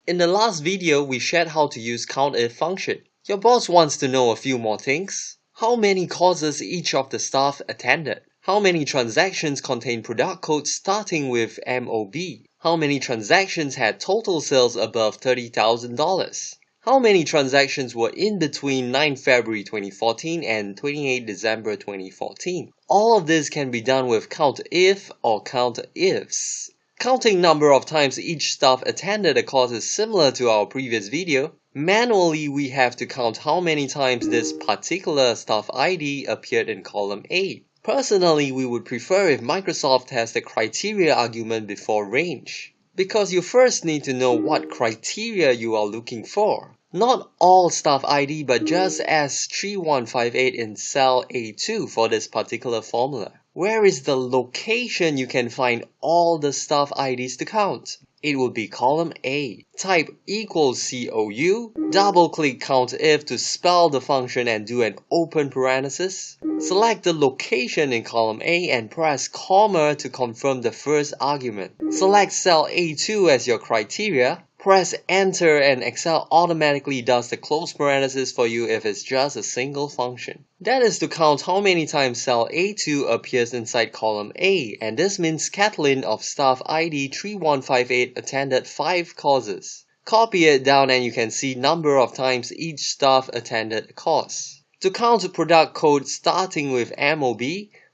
In the last video, we shared how to use COUNTIF function. Your boss wants to know a few more things. How many courses each of the staff attended? How many transactions contain product codes starting with MOB? How many transactions had total sales above $30,000? How many transactions were in between 9 February 2014 and 28 December 2014? All of this can be done with COUNTIF or countifS. Counting number of times each staff attended a course is similar to our previous video. Manually, we have to count how many times this particular staff ID appeared in column A. Personally, we would prefer if Microsoft has the criteria argument before range, because you first need to know what criteria you are looking for. Not all staff ID, but just S3158 in cell A2 for this particular formula. Where is the location you can find all the staff IDs to count? It would be column A. Type equals COU, double-click COUNTIF to spell the function and do an open parenthesis. Select the location in column A and press comma to confirm the first argument. Select cell A2 as your criteria. Press enter and Excel automatically does the close parenthesis for you if it's just a single function. That is to count how many times cell A2 appears inside column A, and this means Kathleen of staff ID 3158 attended 5 courses. Copy it down and you can see number of times each staff attended a course. To count product code starting with MOB,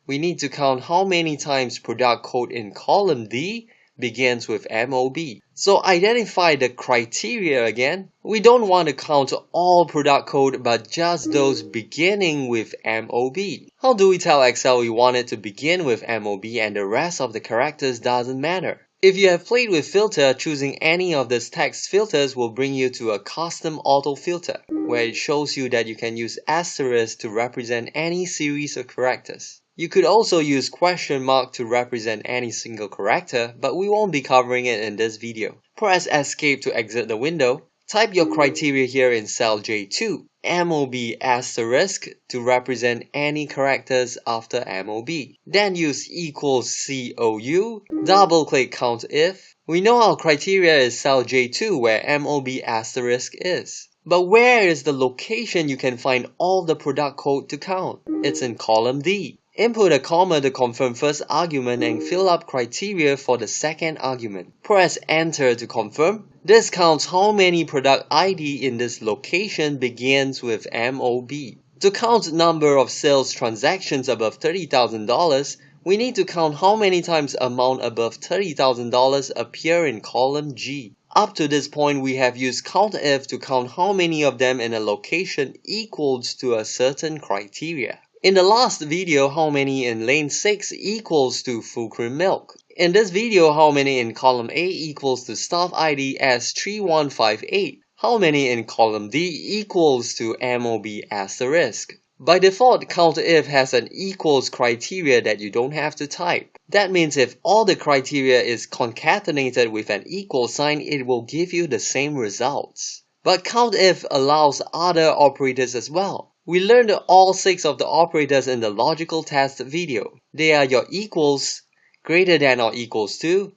we need to count how many times product code in column D begins with MOB. So identify the criteria again. We don't want to count all product code but just those beginning with MOB. How do we tell Excel we want it to begin with MOB and the rest of the characters doesn't matter? If you have played with filter, choosing any of these text filters will bring you to a Custom Autofilter, where it shows you that you can use asterisk to represent any series of characters. You could also use question mark to represent any single character, but we won't be covering it in this video. Press escape to exit the window. Type your criteria here in cell J2, MOB asterisk to represent any characters after MOB. Then use equals COU, double click COUNTIF. We know our criteria is cell J2 where MOB asterisk is. But where is the location you can find all the product code to count? It's in column D. Input a comma to confirm first argument and fill up criteria for the second argument. Press enter to confirm. This counts how many product ID in this location begins with MOB. To count number of sales transactions above $30,000, we need to count how many times amount above $30,000 appear in column G. Up to this point, we have used COUNTIF to count how many of them in a location equals to a certain criteria. In the last video, how many in lane 6 equals to full cream milk. In this video, how many in column A equals to staff ID S3158. How many in column D equals to MOB asterisk. By default, COUNTIF has an equals criteria that you don't have to type. That means if all the criteria is concatenated with an equal sign, it will give you the same results. But COUNTIF allows other operators as well. We learned all 6 of the operators in the logical test video. They are your equals, greater than or equals to,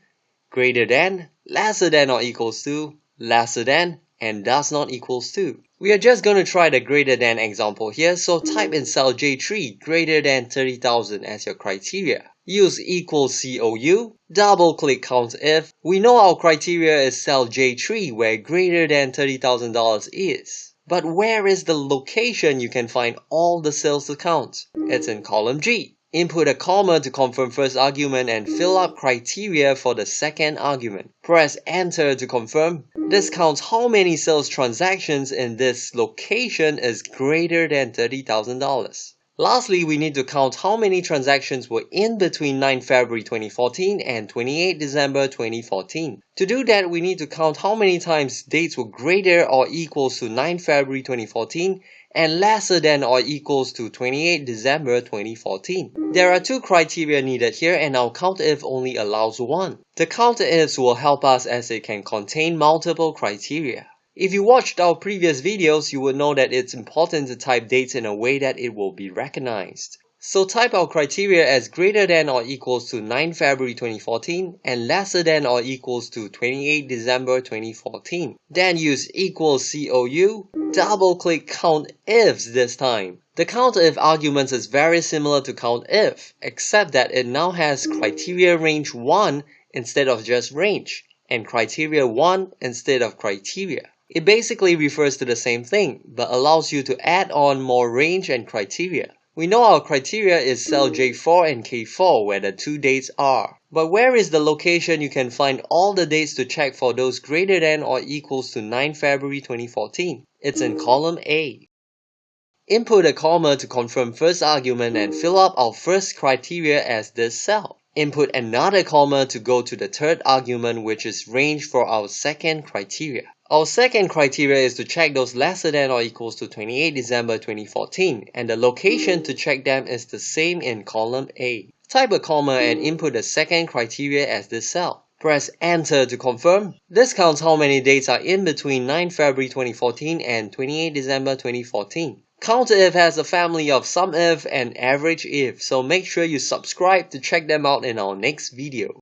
greater than, lesser than or equals to, lesser than, and does not equals to. We are just going to try the greater than example here, so type in cell J3 greater than 30,000 as your criteria. Use equals COU, double click COUNTIF. We know our criteria is cell J3 where greater than $30,000 is. But where is the location you can find all the sales to count? It's in column G. Input a comma to confirm first argument and fill up criteria for the second argument. Press enter to confirm. This counts how many sales transactions in this location is greater than $30,000. Lastly, we need to count how many transactions were in between 9 February 2014 and 28 December 2014. To do that, we need to count how many times dates were greater or equals to 9 February 2014 and lesser than or equals to 28 December 2014. There are 2 criteria needed here and our COUNTIF only allows 1. The COUNTIFs will help us as it can contain multiple criteria. If you watched our previous videos, you will know that it's important to type dates in a way that it will be recognized. So type our criteria as greater than or equals to 9 February 2014 and lesser than or equals to 28 December 2014. Then use equals COU, double click COUNTIFs this time. The COUNTIF arguments is very similar to COUNTIF, except that it now has criteria range 1 instead of just range, and criteria 1 instead of criteria. It basically refers to the same thing, but allows you to add on more range and criteria. We know our criteria is cell J4 and K4 where the two dates are. But where is the location you can find all the dates to check for those greater than or equals to 9 February 2014? It's in column A. Input a comma to confirm first argument and fill up our first criteria as this cell. Input another comma to go to the third argument, which is range for our second criteria. Our second criteria is to check those lesser than or equals to 28 December 2014, and the location to check them is the same in column A. Type a comma and input the second criteria as this cell. Press enter to confirm. This counts how many dates are in between 9 February 2014 and 28 December 2014. COUNTIF has a family of SUMIF and average if, so make sure you subscribe to check them out in our next video.